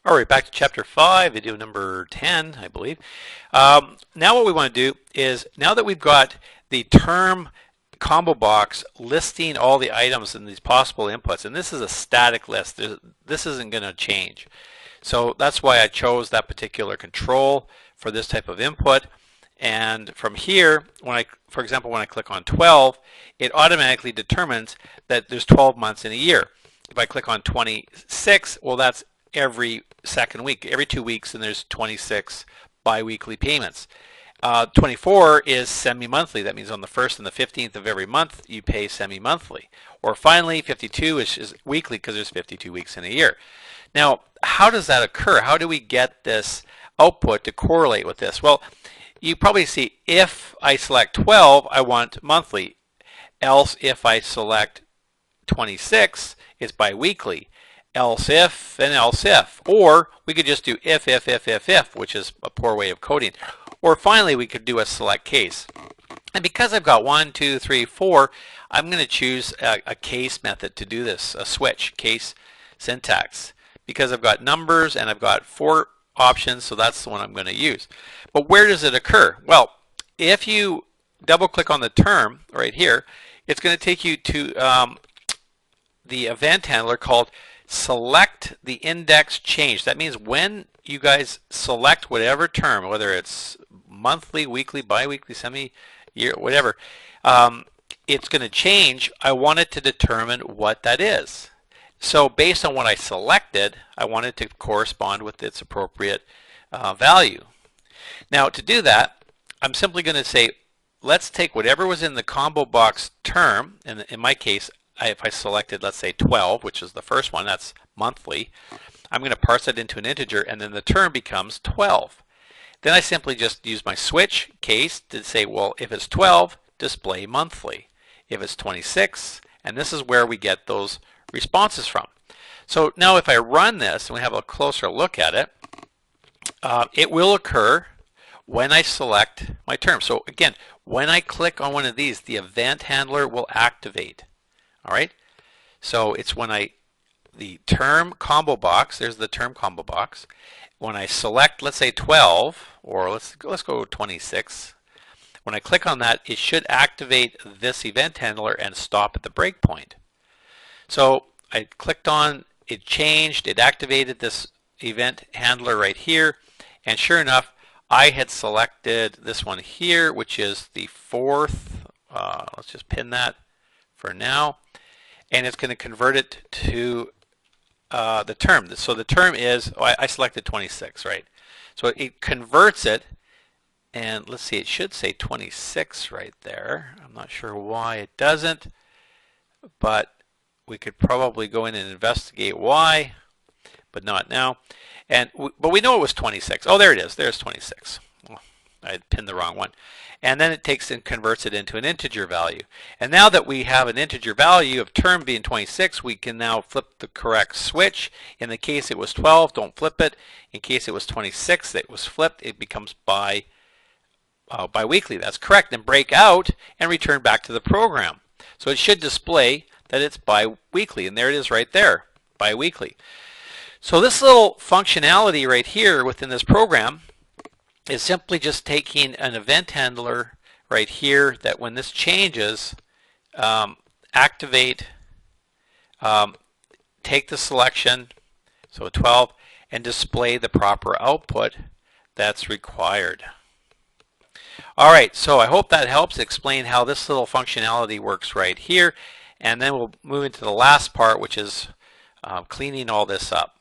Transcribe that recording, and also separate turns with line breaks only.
All right, back to chapter 5, video number 10, I believe. Now what we want to do is, now that we've got the term combo box listing all the items and these possible inputs, and this is a static list, this isn't going to change. So that's why I chose that particular control for this type of input. And from here, for example, when I click on 12, it automatically determines that there's 12 months in a year. If I click on 26, well, that's every second week, every 2 weeks, and there's 26 bi-weekly payments. 24 is semi-monthly. That means on the 1st and the 15th of every month you pay semi-monthly. Or finally, 52 is weekly because there's 52 weeks in a year. Now, how does that occur? How do we get this output to correlate with this? Well, you probably see if I select 12, I want monthly. Else, if I select 26, it's bi-weekly. Else if, and else if. Or we could just do if, which is a poor way of coding. Or finally, we could do a select case. And because I've got 1, 2, 3, 4, I'm going to choose a case method to do this, a switch, case syntax. Because I've got numbers and I've got 4 options, so that's the one I'm going to use. But where does it occur? Well, if you double click on the term right here, it's going to take you to the event handler called SelectedIndexChanged. That means when you guys select whatever term, whether it's monthly, weekly, bi-weekly, semi-year, whatever, it's going to change. I want it to determine what that is. So based on what I selected, I want it to correspond with its appropriate value. Now to do that, I'm simply going to say, let's take whatever was in the combo box term, and in my case, if I selected, let's say 12, which is the first one, that's monthly, I'm going to parse it into an integer, and then the term becomes 12. Then I simply just use my switch case to say, well, if it's 12, display monthly. If it's 26, and this is where we get those responses from. So now if I run this, and we have a closer look at it, it will occur when I select my term. So again, when I click on one of these, the event handler will activate. All right, so it's when the term combo box, there's the term combo box. When I select, let's say 12, or let's go 26, when I click on that, it should activate this event handler and stop at the breakpoint. So I clicked on, it changed, it activated this event handler right here, and sure enough, I had selected this one here, which is the 4th. Let's just pin that for now, and it's going to convert it to the term. So the term is, I selected 26, right? So it converts it, and let's see, it should say 26 right there. I'm not sure why it doesn't, but we could probably go in and investigate why, but not now. But we know it was 26. Oh, there it is. There's 26. Oh, I pinned the wrong one. And then it takes and converts it into an integer value. And now that we have an integer value of term being 26, we can now flip the correct switch. In the case it was 12, don't flip it. In case it was 26, it was flipped. It becomes bi-weekly. That's correct. And break out and return back to the program. So it should display that it's bi-weekly. And there it is right there, bi-weekly. So this little functionality right here within this program is simply just taking an event handler right here that when this changes, activate, take the selection, so 12, and display the proper output that's required. All right, so I hope that helps explain how this little functionality works right here, and then we'll move into the last part, which is cleaning all this up.